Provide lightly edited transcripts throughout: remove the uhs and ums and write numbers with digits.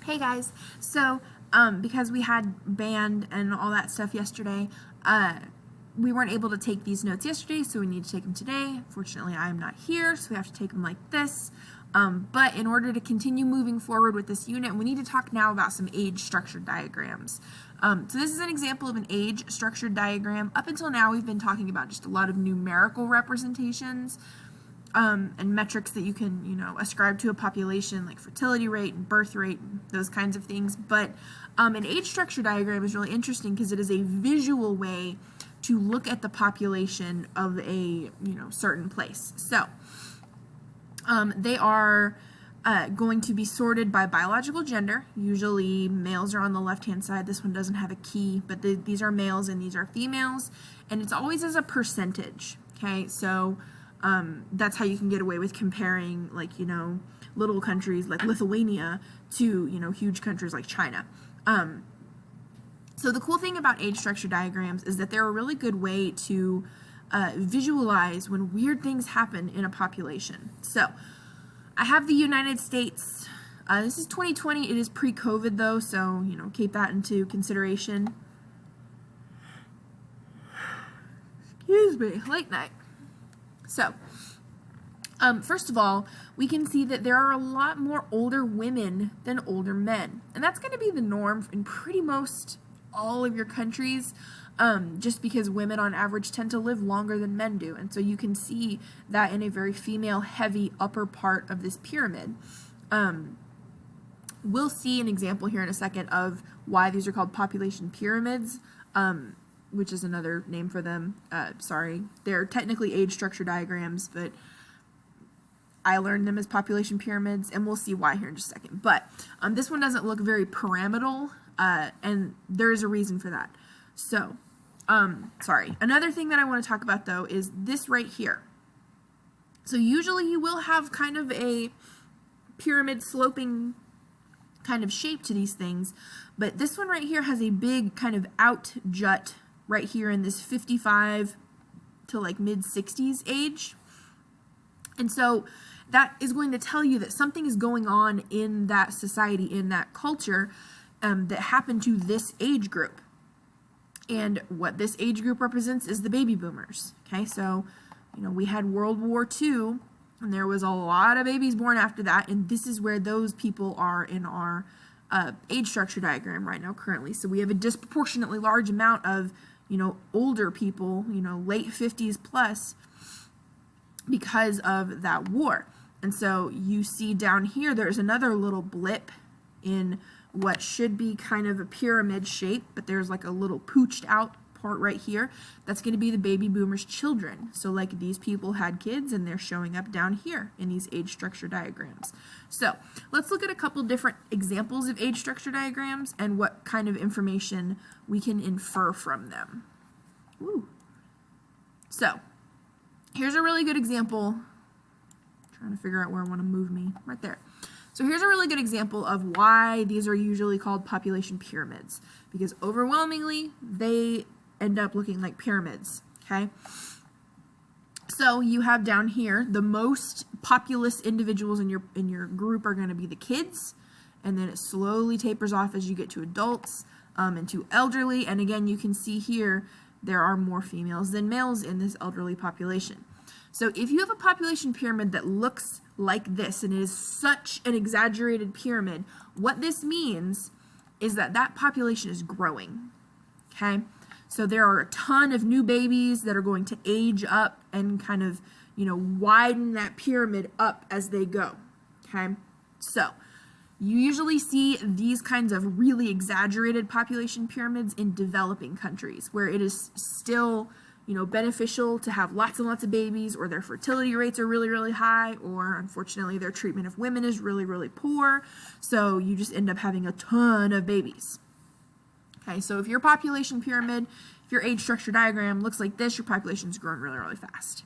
Hey guys, so because we had band and all that stuff yesterday, we weren't able to take these notes yesterday, so we need to take them today. Fortunately, I am not here, so we have to take them like this. But in order to continue moving forward with this unit, we need to talk now about some age structured diagrams. So this is an example of an age structured diagram. Up until now, we've been talking about just a lot of numerical representations and metrics that you can, ascribe to a population, like fertility rate and birth rate, and those kinds of things. But an age structure diagram is really interesting because it is a visual way to look at the population of a, certain place. So they are going to be sorted by biological gender. Usually males are on the left-hand side. This one doesn't have a key, but these are males and these are females. And it's always as a percentage, okay? So that's how you can get away with comparing, like, little countries like Lithuania to, huge countries like China. So the cool thing about age structure diagrams is that they're a really good way to visualize when weird things happen in a population. So I have the United States. This is 2020. It is pre-COVID though, so keep that into consideration. Excuse me, late night. So first of all, we can see that there are a lot more older women than older men, and that's going to be the norm in pretty most all of your countries, just because women on average tend to live longer than men do. And so you can see that in a very female heavy upper part of this pyramid. We'll see an example here in a second of why these are called population pyramids, which is another name for them. Sorry, they're technically age structure diagrams, but I learned them as population pyramids, and we'll see why here in just a second. But this one doesn't look very pyramidal, and there is a reason for that. So, sorry. Another thing that I want to talk about, though, is this right here. So usually you will have kind of a pyramid sloping kind of shape to these things, but this one right here has a big kind of out jut right here in this 55 to like mid-60s age. And so that is going to tell you that something is going on in that society, in that culture, that happened to this age group. And what this age group represents is the baby boomers. Okay, so, we had World War II, and there was a lot of babies born after that, and this is where those people are in our age structure diagram right now currently. So we have a disproportionately large amount of, older people, late 50s plus, because of that war. And so you see down here, there's another little blip in what should be kind of a pyramid shape, but there's like a little pooched out part right here. That's going to be the baby boomers' children. So like these people had kids, and they're showing up down here in these age structure diagrams. So let's look at a couple different examples of age structure diagrams and what kind of information we can infer from them. Ooh. So here's a really good example. Trying to figure out where I want to move me. Right there. So here's a really good example of why these are usually called population pyramids, because overwhelmingly they end up looking like pyramids. Okay. So you have down here the most populous individuals in your group are going to be the kids, and then it slowly tapers off as you get to adults and to elderly. And again, you can see here there are more females than males in this elderly population. So if you have a population pyramid that looks like this, and it is such an exaggerated pyramid, what this means is that that population is growing. Okay? So there are a ton of new babies that are going to age up and kind of, widen that pyramid up as they go. Okay? So you usually see these kinds of really exaggerated population pyramids in developing countries where it is still, beneficial to have lots and lots of babies, or their fertility rates are really, really high, or unfortunately their treatment of women is really, really poor. So you just end up having a ton of babies. Okay, so if your population pyramid, if your age structure diagram looks like this, your population is growing really, really fast.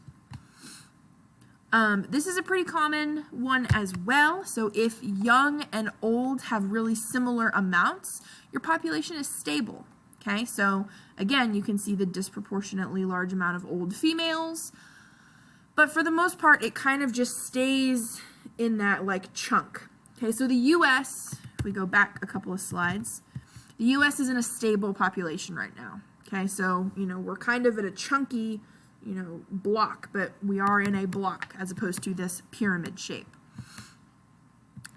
This is a pretty common one as well. So if young and old have really similar amounts, your population is stable. Okay, so again, you can see the disproportionately large amount of old females, but for the most part, it kind of just stays in that like chunk. Okay, so the US if we go back a couple of slides, the U.S. is in a stable population right now. Okay, so, we're kind of at a chunky, block, but we are in a block as opposed to this pyramid shape.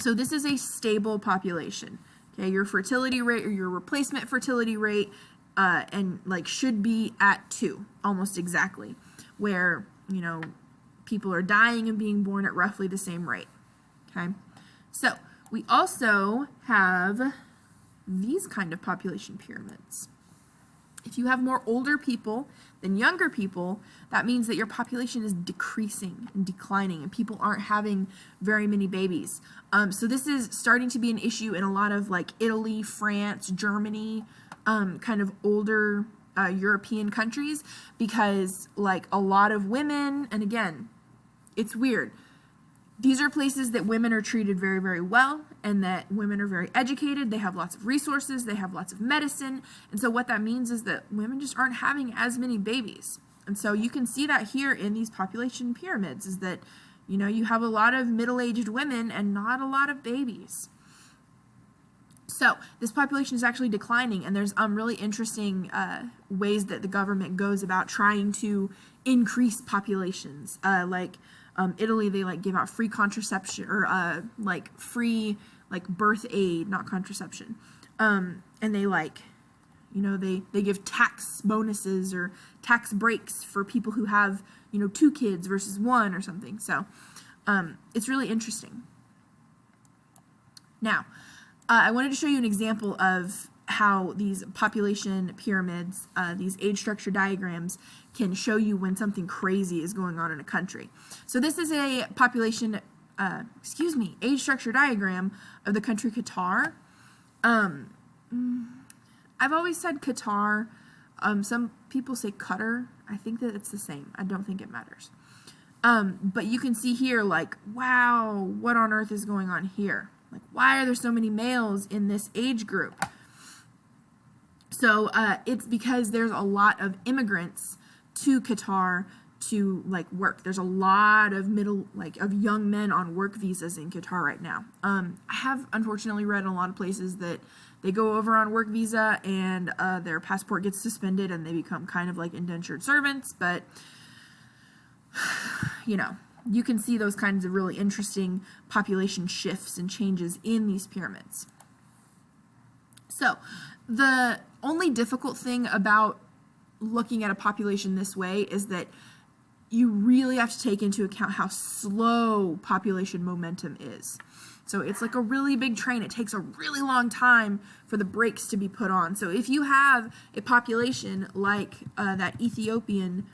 So this is a stable population. Okay, your fertility rate or your replacement fertility rate and should be at 2, almost exactly, where, people are dying and being born at roughly the same rate. Okay, so we also have these kind of population pyramids. If you have more older people than younger people, that means that your population is decreasing and declining, and people aren't having very many babies. So this is starting to be an issue in a lot of Italy, France, Germany, kind of older European countries, because a lot of women, and again, it's weird, these are places that women are treated very, very well, and that women are very educated. They have lots of resources. They have lots of medicine. And so what that means is that women just aren't having as many babies. And so you can see that here in these population pyramids, is that, you have a lot of middle-aged women and not a lot of babies. So this population is actually declining, and there's really interesting ways that the government goes about trying to increase populations. Italy, they give out free contraception, or free birth aid, not contraception, and they they give tax bonuses or tax breaks for people who have 2 kids versus 1 or something. So it's really interesting. Now, I wanted to show you an example of how these population pyramids, these age structure diagrams, can show you when something crazy is going on in a country. So this is a population, age structure diagram of the country Qatar. I've always said Qatar. Some people say Qatar. I think that it's the same. I don't think it matters. But you can see here, wow, what on earth is going on here? Why are there so many males in this age group? So it's because there's a lot of immigrants to Qatar to work. There's a lot of young men on work visas in Qatar right now. I have unfortunately read in a lot of places that they go over on work visa and their passport gets suspended and they become kind of like indentured servants. But you can see those kinds of really interesting population shifts and changes in these pyramids. So the only difficult thing about looking at a population this way is that you really have to take into account how slow population momentum is. So it's like a really big train. It takes a really long time for the brakes to be put on. So if you have a population like that Ethiopian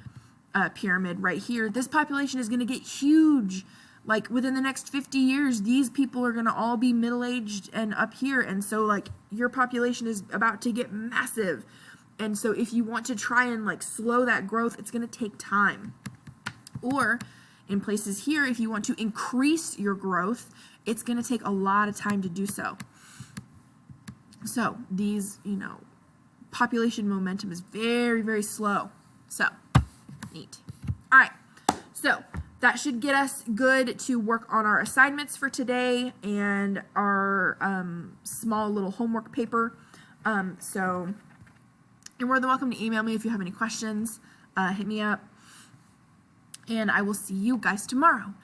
pyramid right here, this population is going to get huge. Within the next 50 years, these people are going to all be middle-aged and up here. And so your population is about to get massive. And so if you want to try and slow that growth, it's going to take time. Or in places here, if you want to increase your growth, it's going to take a lot of time to do so. So these, population momentum is very, very slow. So neat. All right. So that should get us good to work on our assignments for today and our small little homework paper. So you're more than welcome to email me if you have any questions. Hit me up. And I will see you guys tomorrow.